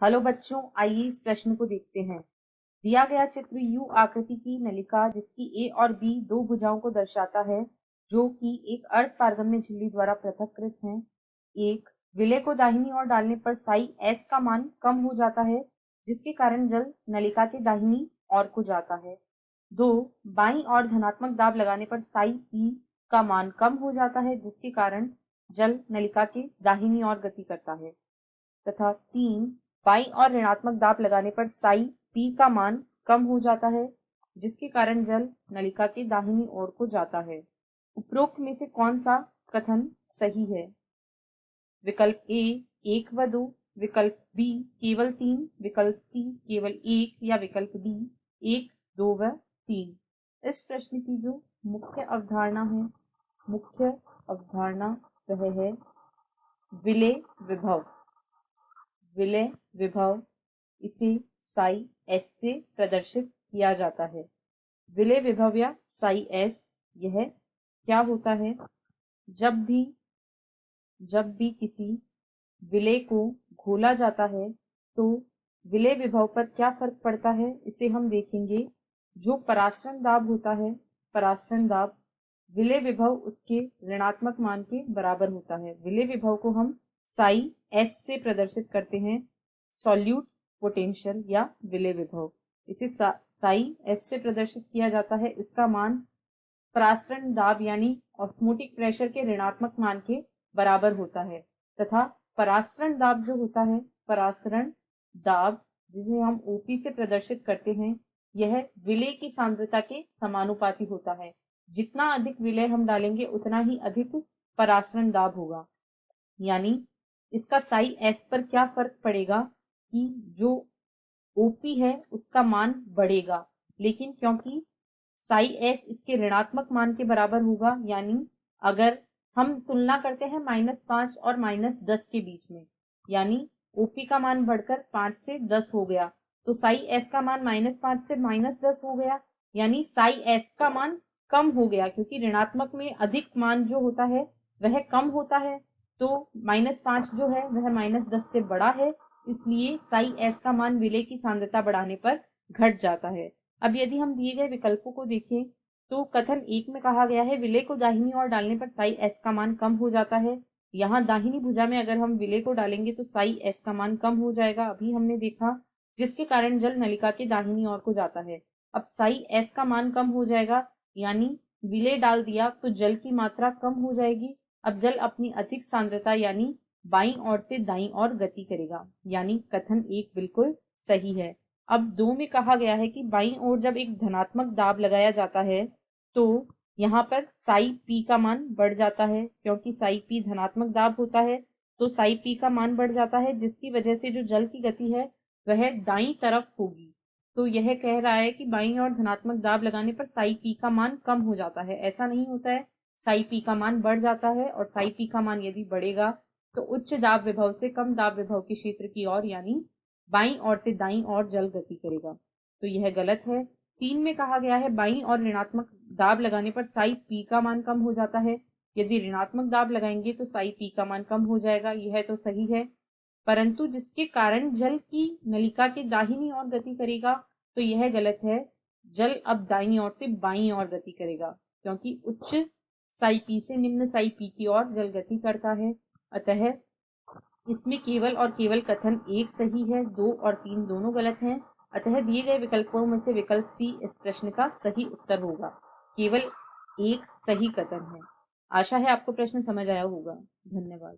Hello बच्चों, आइए इस प्रश्न को देखते हैं। दिया गया चित्र यू आकृति की नलिका जिसकी ए और बी दो भुजाओं को दर्शाता है, जो कि एक अर्ध पारगम्य झिल्ली द्वारा पृथक्कृत हैं। एक, विलेय को दाहिनी ओर डालने पर साई एस का मान कम हो जाता है, जिसके कारण जल नलिका के दाहिनी ओर को जाता है। दो, बाईं ओर धनात्मक दाब लगाने पर साई पी का मान कम हो जाता है, जिसके कारण जल नलिका के दाहिनी ओर गति करता है। तथा तीन, बाईं और ऋणात्मक दाब लगाने पर साई पी का मान कम हो जाता है, जिसके कारण जल नलिका के दाहिनी ओर को जाता है। उपरोक्त में से कौन सा कथन सही है? विकल्प ए 1 व 2, विकल्प बी केवल 3, विकल्प सी केवल 1 या विकल्प डी 1, 2 व 3। इस प्रश्न की जो मुख्य अवधारणा वह है विलेय विभव। विलेय विभव इसे साई एस से प्रदर्शित किया जाता है। विलेय विभव या साई एस यह क्या होता है? जब भी किसी विलेय को घोला जाता है तो विलेय विभव पर क्या फर्क पड़ता है, इसे हम देखेंगे। जो परासरण दाब होता है, परासरण दाब, विलेय विभव उसके ऋणात्मक मान के बराबर होता है। विलेय विभव को हम साई एस से प्रदर्शित करते हैं, सॉल्यूट पोटेंशियल या विलेय विभव। इसे साई एस से प्रदर्शित किया जाता है। इसका मान परासरण दाब यानी ऑस्मोटिक प्रेशर के ऋणात्मक मान के बराबर होता है। तथा परासरण दाब जो होता है, परासरण दाब जिसे हम ओपी से प्रदर्शित करते हैं, यह विलेय की सांद्रता के समानुपाती होता है। जितना अधिक विलेय हम डालेंगे उतना ही अधिक परासरण दाब होगा। यानी इसका साई एस पर क्या फर्क पड़ेगा कि जो ओपी है उसका मान बढ़ेगा, लेकिन क्योंकि साई एस इसके ऋणात्मक मान के बराबर होगा, यानी अगर हम तुलना करते हैं -5 और -10 के बीच में, यानी ओपी का मान बढ़कर 5 से 10 हो गया, तो साई एस का मान -5 से -10 हो गया, यानी साई एस का मान कम हो गया, क्योंकि ऋणात्मक में अधिक मान जो होता है वह कम होता है। तो -5 जो है वह -10 से बड़ा है, इसलिए साई एस का मान विलेय की सांद्रता बढ़ाने पर घट जाता है। अब यदि हम दिए गए विकल्पों को देखें तो कथन 1 में कहा गया है विलेय को दाहिनी ओर डालने पर साई एस का मान कम हो जाता है। यहाँ दाहिनी भुजा में अगर हम विलेय को डालेंगे तो साई एस का मान कम हो जाएगा, अभी हमने देखा, जिसके कारण जल नलिका के दाहिनी ओर को जाता है। अब साई एस का मान कम हो जाएगा, यानी विलेय डाल दिया तो जल की मात्रा कम हो जाएगी। अब जल अपनी अधिक सांद्रता यानी बाईं ओर से दाईं ओर गति करेगा, यानी कथन 1 बिल्कुल सही है। अब 2 में कहा गया है कि बाईं ओर जब एक धनात्मक दाब लगाया जाता है तो यहाँ पर साई पी का मान बढ़ जाता है, क्योंकि साई पी धनात्मक दाब होता है तो साई पी का मान बढ़ जाता है, जिसकी वजह से जो जल की गति है वह दाईं तरफ होगी। तो यह कह रहा है कि बाईं ओर धनात्मक दाब लगाने पर साई पी का मान कम हो जाता है। ऐसा नहीं होता है, साई पी का मान बढ़ जाता है, और साई पी का मान यदि बढ़ेगा तो उच्च दाब विभव से कम दाब विभव के क्षेत्र की ओर यानी बाईं ओर से दाईं ओर जल गति करेगा। तो यह गलत है। 3 में कहा गया है बाईं ओर ऋणात्मक दाब लगाने पर साई पी का मान कम हो जाता है। यदि ऋणात्मक दाब लगाएंगे तो साई पी का मान कम हो जाएगा, यह तो सही है। परंतु जिसके कारण जल की नलिका के दाहिनी ओर गति करेगा तो यह गलत है। जल अब दाईं ओर से बाईं ओर गति करेगा, क्योंकि उच्च साई पी से निम्न साई पी की ओर जल गति करता है। अतः इसमें केवल और केवल कथन 1 सही है, 2 और 3 दोनों गलत हैं। अतः दिए गए विकल्पों में से विकल्प सी इस प्रश्न का सही उत्तर होगा। केवल 1 सही कथन है। आशा है आपको प्रश्न समझ आया होगा। धन्यवाद।